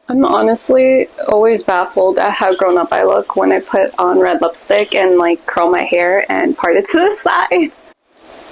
I'm honestly always baffled at how grown up I look when I put on red lipstick and like curl my hair and part it to the side.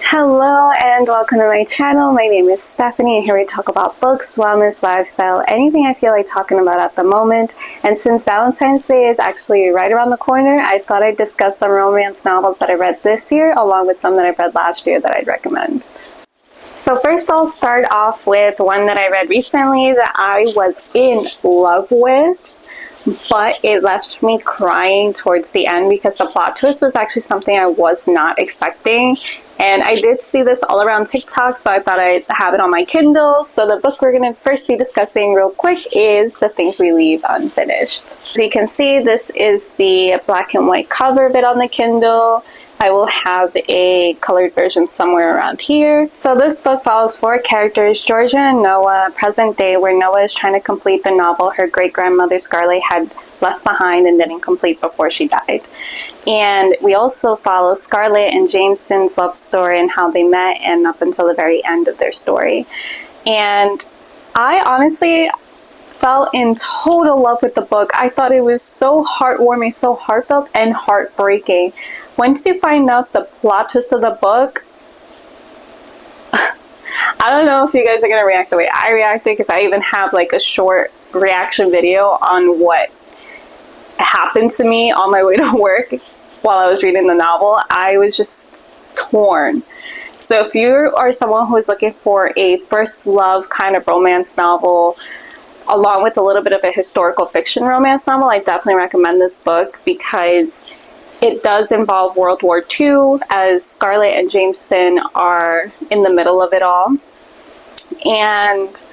Hello and welcome to my channel. My name is Stephanie and here we talk about books, wellness, lifestyle, anything I feel like talking about at the moment. And since Valentine's Day is actually right around the corner, I thought I'd discuss some romance novels that I read this year along with some that I read last year that I'd recommend. So first I'll start off with one that I read recently that I was in love with, but it left me crying towards the end because the plot twist was actually something I was not expecting. And I did see this all around TikTok, so I thought I'd have it on my Kindle. So the book we're going to first be discussing real quick is The Things We Leave Unfinished. As you can see, this is the black and white cover of it on the Kindle. I will have a colored version somewhere around here. So this book follows four characters, Georgia and Noah, present day, where Noah is trying to complete the novel her great-grandmother Scarlett had left behind and didn't complete before she died. And we also follow Scarlett and Jameson's love story and how they met and up until the very end of their story. And I honestly fell in total love with the book. I thought it was so heartwarming, so heartfelt, and heartbreaking. Once you find out the plot twist of the book, I don't know if you guys are going to react the way I reacted, because I even have like a short reaction video on what happened to me on my way to work while I was reading the novel. I was just torn. So if you are someone who is looking for a first love kind of romance novel, along with a little bit of a historical fiction romance novel, I definitely recommend this book because it does involve World War II, as Scarlett and Jameson are in the middle of it all. And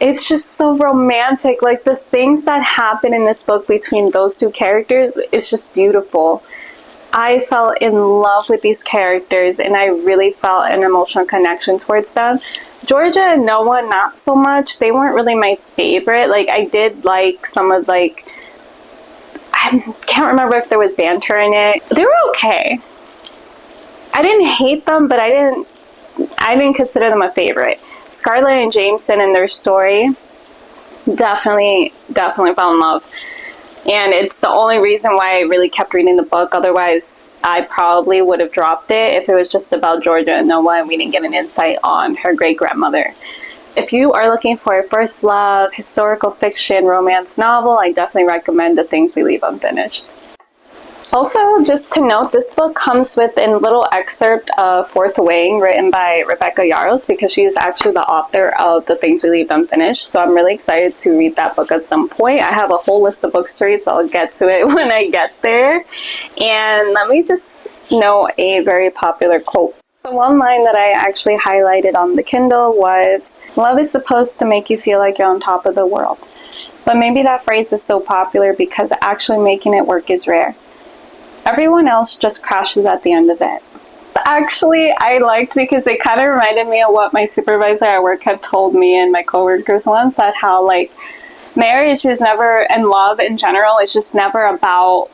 it's just so romantic. Like, the things that happen in this book between those two characters is just beautiful. I fell in love with these characters and I really felt an emotional connection towards them. Georgia and Noah, not so much. They weren't really my favorite. Like, I did like some of, like, I can't remember if there was banter in it. They were okay. I didn't hate them, but I didn't consider them a favorite. Scarlett and Jameson and their story, definitely fell in love. And it's the only reason why I really kept reading the book. Otherwise, I probably would have dropped it if it was just about Georgia and Noah and we didn't get an insight on her great-grandmother. If you are looking for a first love, historical fiction, romance novel, I definitely recommend The Things We Leave Unfinished. Also, just to note, this book comes with a little excerpt of Fourth Wing written by Rebecca Yarros, because she is actually the author of The Things We Leave Unfinished. So I'm really excited to read that book at some point. I have a whole list of books to read, so I'll get to it when I get there. And let me just note a very popular quote. So one line that I actually highlighted on the Kindle was, "Love is supposed to make you feel like you're on top of the world. But maybe that phrase is so popular because actually making it work is rare. Everyone else just crashes at the end of it." Actually, I liked, because it kind of reminded me of what my supervisor at work had told me and my coworkers once, that how, like, marriage is never, and love in general, is just never about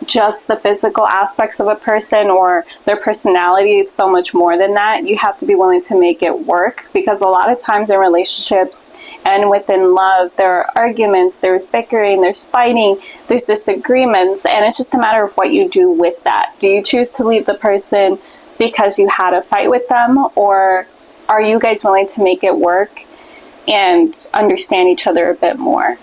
just the physical aspects of a person or their personality. It's so much more than that. You have to be willing to make it work, because a lot of times in relationships and within love, there are arguments, there's bickering, there's fighting, there's disagreements, and it's just a matter of what you do with that. Do you choose to leave the person because you had a fight with them, or are you guys willing to make it work and understand each other a bit more?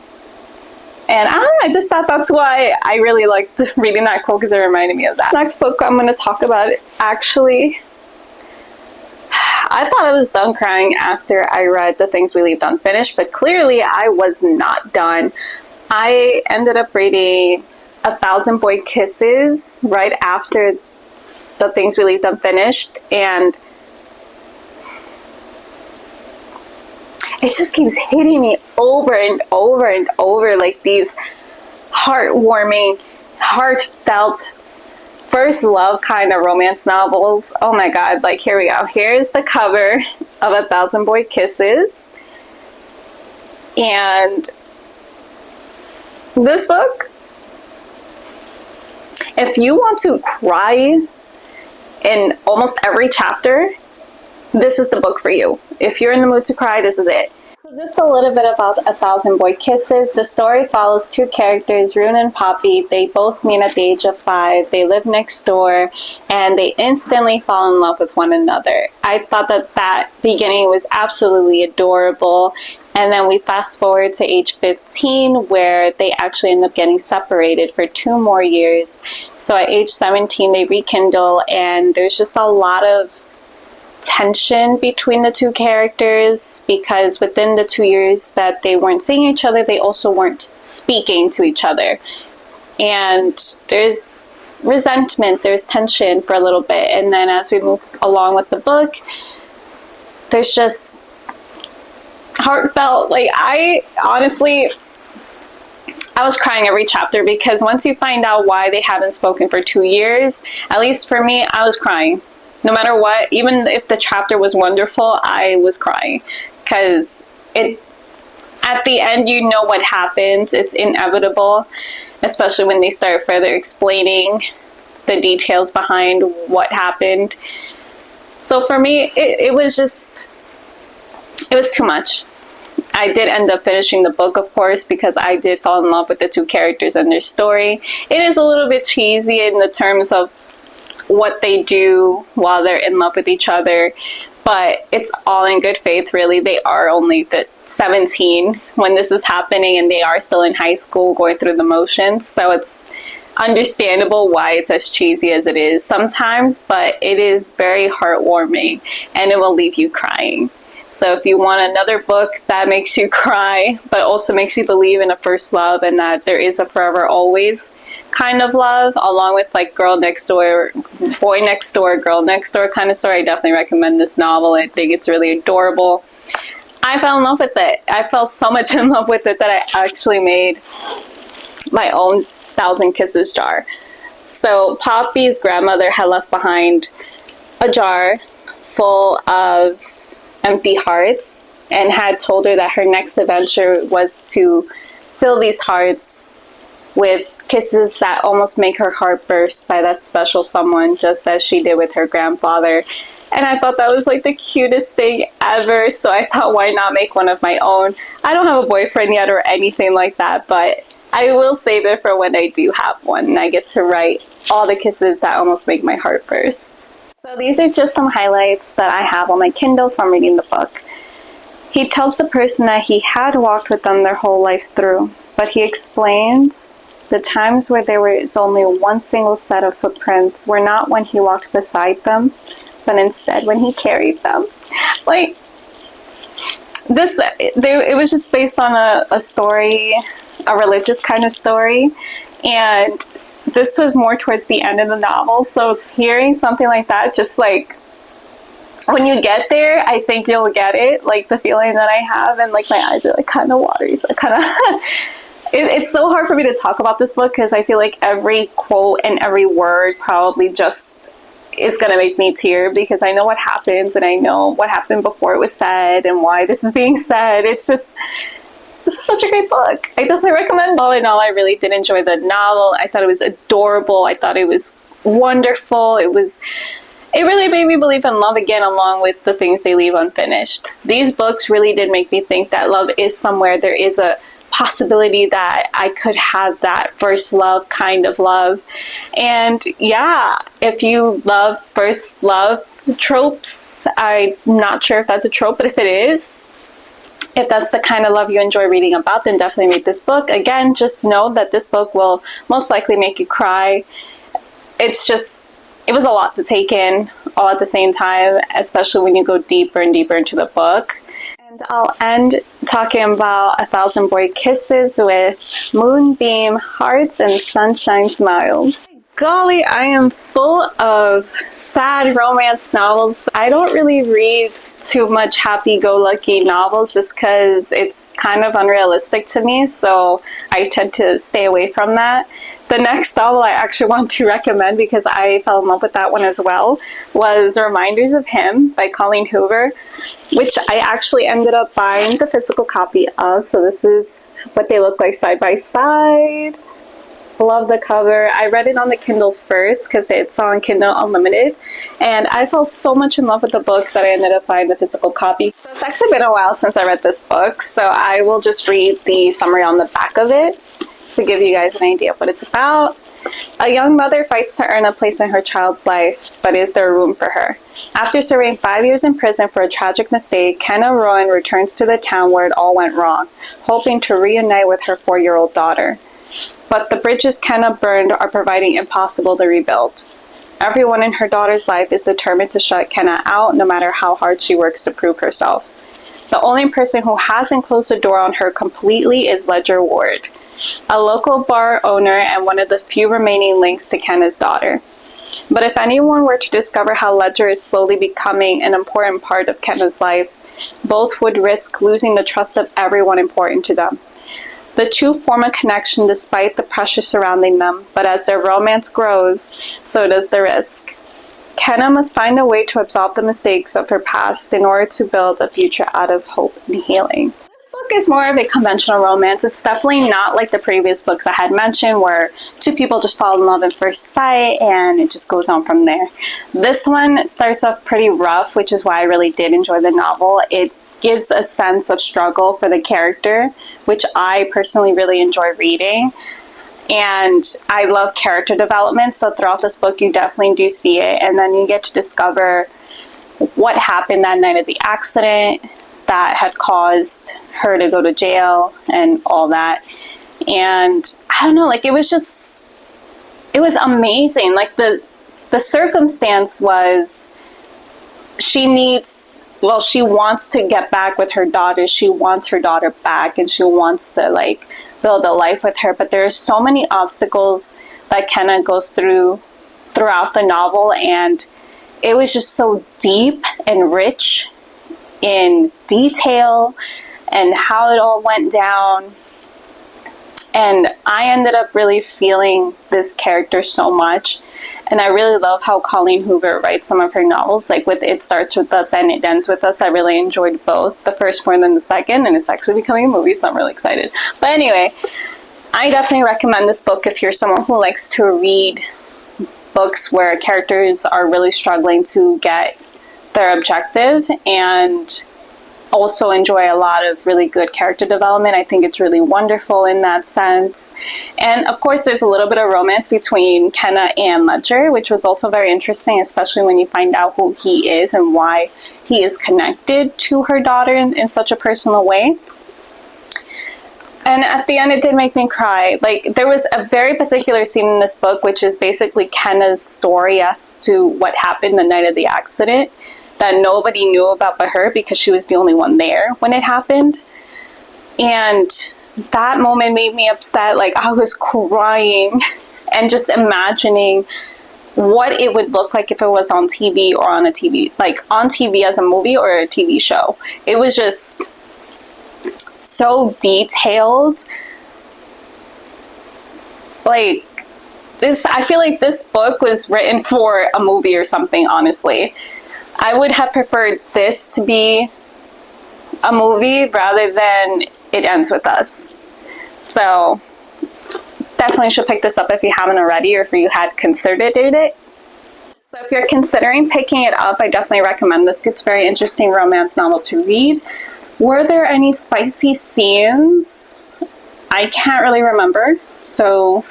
And I just thought that's why I really liked reading that quote, because it reminded me of that. Next book I'm going to talk about, actually, I thought I was done crying after I read The Things We Leave Unfinished, but clearly I was not done. I ended up reading 1,000 Boy Kisses right after The Things We Leave Unfinished, and it just keeps hitting me over and over and over, like these heartwarming, heartfelt, first love kind of romance novels. Oh my god, like, here we go. Here's the cover of 1,000 Boy Kisses. And this book, if you want to cry in almost every chapter, this is the book for you. If you're in the mood to cry, this is it. So just a little bit about A Thousand Boy Kisses. The story follows two characters, Rune and Poppy. They both meet at the age of 5. They live next door, and they instantly fall in love with one another. I thought that beginning was absolutely adorable. And then we fast forward to age 15, where they actually end up getting separated for 2 more years. So at age 17, they rekindle, and there's just a lot of tension between the two characters, because within the 2 years that they weren't seeing each other, they also weren't speaking to each other. And there's resentment, there's tension for a little bit. And then as we move along with the book, there's just heartfelt, like, I was crying every chapter, because once you find out why they haven't spoken for 2 years, at least for me, I was crying. No matter what, even if the chapter was wonderful, I was crying, because at the end, you know what happens. It's inevitable, especially when they start further explaining the details behind what happened. So for me, it was too much. I did end up finishing the book, of course, because I did fall in love with the two characters and their story. It is a little bit cheesy in the terms of what they do while they're in love with each other, but it's all in good faith, really. They are only 17 when this is happening, and they are still in high school going through the motions, so it's understandable why it's as cheesy as it is sometimes, but it is very heartwarming, and it will leave you crying. So if you want another book that makes you cry, but also makes you believe in a first love and that there is a forever always kind of love, along with like girl next door, boy next door, girl next door kind of story, I definitely recommend this novel. I think it's really adorable. I fell in love with it. I fell so much in love with it that I actually made my own 1,000 Kisses jar. So Poppy's grandmother had left behind a jar full of empty hearts and had told her that her next adventure was to fill these hearts with kisses that almost make her heart burst by that special someone, just as she did with her grandfather. And I thought that was like the cutest thing ever, so I thought, why not make one of my own? I don't have a boyfriend yet or anything like that, but I will save it for when I do have one and I get to write all the kisses that almost make my heart burst. So these are just some highlights that I have on my Kindle from reading the book. He tells the person that he had walked with them their whole life through, but he explains the times where there was only one single set of footprints were not when he walked beside them, but instead when he carried them. Like, it was just based on a story, a religious kind of story, and this was more towards the end of the novel, so it's hearing something like that, just like, when you get there, I think you'll get it, like the feeling that I have, and like my eyes are like kind of watery, so kind of it's so hard for me to talk about this book because I feel like every quote and every word probably just is going to make me tear, because I know what happens and I know what happened before it was said and why this is being said. It's just, this is such a great book. I definitely recommend. All in all, I really did enjoy the novel. I thought it was adorable. I thought it was wonderful. It really made me believe in love again, along with the things they leave unfinished. These books really did make me think that love is somewhere. There is a possibility that I could have that first love kind of love. And yeah, if you love first love tropes, I'm not sure if that's a trope, but if it is, if that's the kind of love you enjoy reading about, then definitely read this book. Again, just know that this book will most likely make you cry. It was a lot to take in all at the same time, especially when you go deeper and deeper into the book. And I'll end talking about 1,000 Boy Kisses with Moonbeam Hearts and Sunshine Smiles. Golly, I am full of sad romance novels. I don't really read too much happy-go-lucky novels just because it's kind of unrealistic to me, so I tend to stay away from that. The next novel I actually want to recommend, because I fell in love with that one as well, was Reminders of Him by Colleen Hoover, which I actually ended up buying the physical copy of. So this is what they look like side by side. Love the cover. I read it on the Kindle first because it's on Kindle Unlimited, and I fell so much in love with the book that I ended up buying the physical copy. So it's actually been a while since I read this book, so I will just read the summary on the back of it to give you guys an idea of what it's about. A young mother fights to earn a place in her child's life, but is there room for her? After serving 5 years in prison for a tragic mistake, Kenna Rowan returns to the town where it all went wrong, hoping to reunite with her 4-year-old daughter. But the bridges Kenna burned are proving impossible to rebuild. Everyone in her daughter's life is determined to shut Kenna out, no matter how hard she works to prove herself. The only person who hasn't closed the door on her completely is Ledger Ward, a local bar owner and one of the few remaining links to Kenna's daughter. But if anyone were to discover how Ledger is slowly becoming an important part of Kenna's life, both would risk losing the trust of everyone important to them. The two form a connection despite the pressure surrounding them, but as their romance grows, so does the risk. Kenna must find a way to absolve the mistakes of her past in order to build a future out of hope and healing. Book is more of a conventional romance. It's definitely not like the previous books I had mentioned where two people just fall in love at first sight and it just goes on from there. This one starts off pretty rough, which is why I really did enjoy the novel. It gives a sense of struggle for the character, which I personally really enjoy reading. And I love character development, so throughout this book you definitely do see it, and then you get to discover what happened that night of the accident that had caused her to go to jail and all that. And I don't know, like it was amazing. Like the circumstance was she wants to get back with her daughter. She wants her daughter back and she wants to like build a life with her. But there are so many obstacles that Kenna goes throughout the novel, and it was just so deep and rich in detail and how it all went down. And I ended up really feeling this character so much. And I really love how Colleen Hoover writes some of her novels. Like with It Starts With Us and It Ends With Us, I really enjoyed both. The first more than the second, and it's actually becoming a movie, so I'm really excited. But anyway, I definitely recommend this book if you're someone who likes to read books where characters are really struggling to get their objective and also enjoy a lot of really good character development. I think it's really wonderful in that sense. And of course there's a little bit of romance between Kenna and Ledger, which was also very interesting, especially when you find out who he is and why he is connected to her daughter in such a personal way. And at the end, it did make me cry. Like, there was a very particular scene in this book, which is basically Kenna's story as to what happened the night of the accident that nobody knew about but her, because she was the only one there when it happened. And that moment made me upset. Like, I was crying and just imagining what it would look like if it was on TV or on a TV, like on TV as a movie or a TV show. It was just so detailed. Like this, I feel like this book was written for a movie or something, honestly. I would have preferred this to be a movie rather than It Ends With Us. So definitely should pick this up if you haven't already, or if you had considered it. So if you're considering picking it up, I definitely recommend this. It's a very interesting romance novel to read. Were there any spicy scenes? I can't really remember, so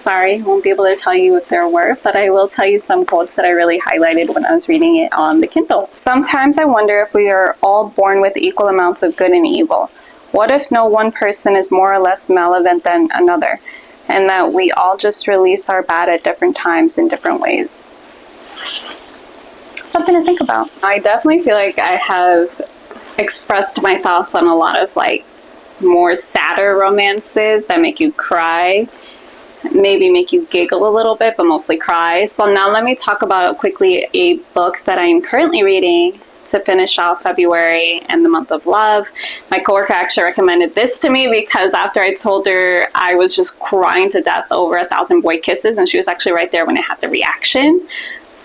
sorry, I won't be able to tell you if there were, but I will tell you some quotes that I really highlighted when I was reading it on the Kindle. Sometimes I wonder if we are all born with equal amounts of good and evil. What if no one person is more or less malevolent than another, and that we all just release our bad at different times in different ways? Something to think about. I definitely feel like I have expressed my thoughts on a lot of like more sadder romances that make you cry, maybe make you giggle a little bit, but mostly cry. So now let me talk about quickly a book that I'm currently reading to finish off February and the month of love. My coworker actually recommended this to me because after I told her I was just crying to death over 1,000 Boy Kisses, and she was actually right there when I had the reaction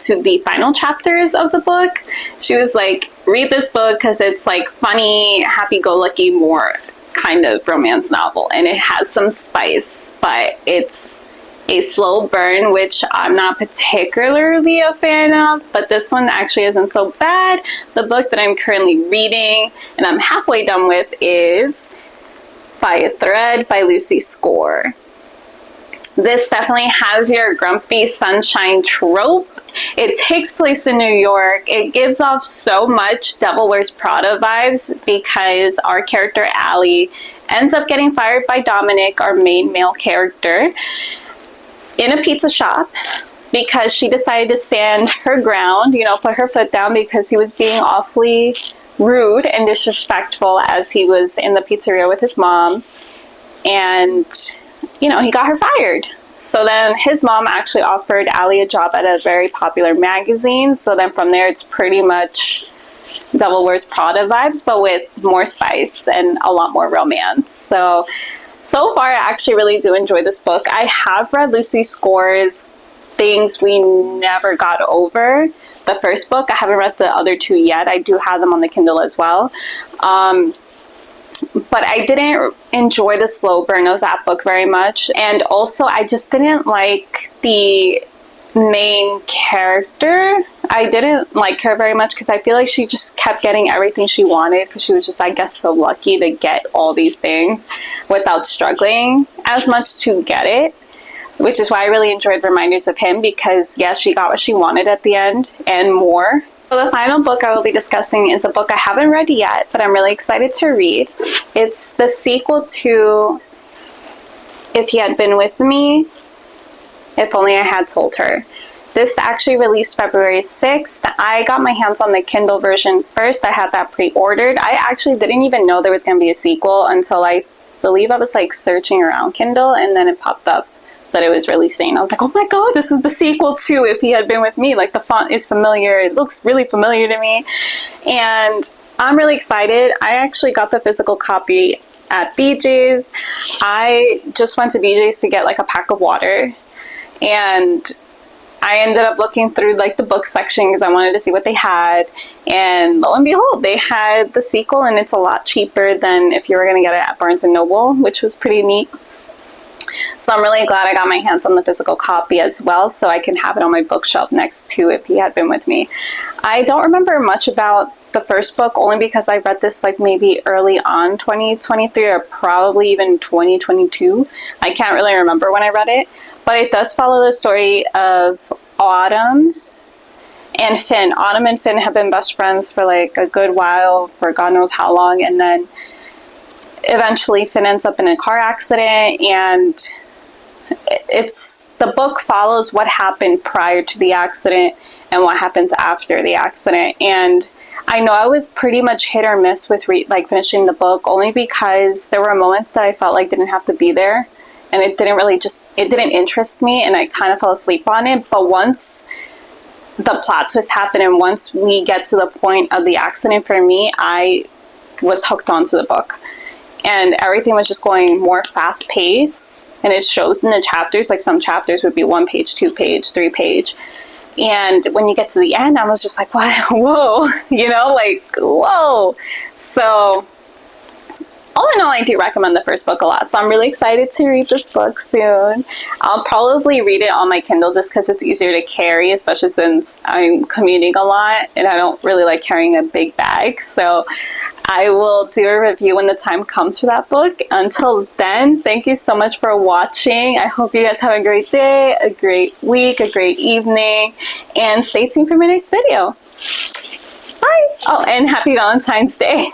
to the final chapters of the book. She was like, read this book because it's like funny, happy-go-lucky, more kind of romance novel, and it has some spice, but it's a slow burn, which I'm not particularly a fan of, but this one actually isn't so bad. The book that I'm currently reading and I'm halfway done with is By a Thread by Lucy Score. This definitely has your grumpy sunshine trope. It takes place in New York. It gives off so much Devil Wears Prada vibes because our character Allie ends up getting fired by Dominic, our main male character, in a pizza shop because she decided to stand her ground, you know, put her foot down because he was being awfully rude and disrespectful as he was in the pizzeria with his mom. And, you know, he got her fired. So then his mom actually offered Allie a job at a very popular magazine. So then from there, it's pretty much Devil Wears Prada vibes, but with more spice and a lot more romance. So far, I actually really do enjoy this book. I have read Lucy Score's Things We Never Got Over, the first book. I haven't read the other two yet. I do have them on the Kindle as well. But I didn't enjoy the slow burn of that book very much. And also, I just didn't like the main character. I didn't like her very much because I feel like she just kept getting everything she wanted because she was just, I guess, so lucky to get all these things without struggling as much to get it, which is why I really enjoyed Reminders of Him because, yes, she got what she wanted at the end and more. So the final book I will be discussing is a book I haven't read yet, but I'm really excited to read. It's the sequel to If He Had Been With Me, If Only I Had Told Her. This actually released February 6th. I got my hands on the Kindle version first. I had that pre-ordered. I actually didn't even know there was going to be a sequel until I believe I was like searching around Kindle, and then it popped up that it was releasing. I was like, oh my god, this is the sequel to If He Had Been With Me. Like, the font is familiar. It looks really familiar to me. And I'm really excited. I actually got the physical copy at BJ's. I just went to BJ's to get like a pack of water. And I ended up looking through like the book section because I wanted to see what they had. And lo and behold, they had the sequel, and it's a lot cheaper than if you were going to get it at Barnes & Noble, which was pretty neat. So I'm really glad I got my hands on the physical copy as well, so I can have it on my bookshelf next to If He Had Been With Me. I don't remember much about the first book, only because I read this like maybe early on 2023 or probably even 2022. I can't really remember when I read it, but it does follow the story of Autumn and Finn. Autumn and Finn have been best friends for like a good while, for God knows how long, and then eventually Finn ends up in a car accident, and the book follows what happened prior to the accident and what happens after the accident. And I know I was pretty much hit or miss with finishing the book, only because there were moments that I felt like didn't have to be there, and it didn't interest me, and I kind of fell asleep on it. But once the plot twist happened and once we get to the point of the accident, for me, I was hooked onto the book. And everything was just going more fast paced, and it shows in the chapters. Like, some chapters would be 1 page, 2 page, 3 page. And when you get to the end, I was just like, wow, whoa, you know, like, whoa. So all in all, I do recommend the first book a lot. So I'm really excited to read this book soon. I'll probably read it on my Kindle just because it's easier to carry, especially since I'm commuting a lot and I don't really like carrying a big bag. So I will do a review when the time comes for that book. Until then, thank you so much for watching. I hope you guys have a great day, a great week, a great evening, and stay tuned for my next video. Bye! Oh, and happy Valentine's Day.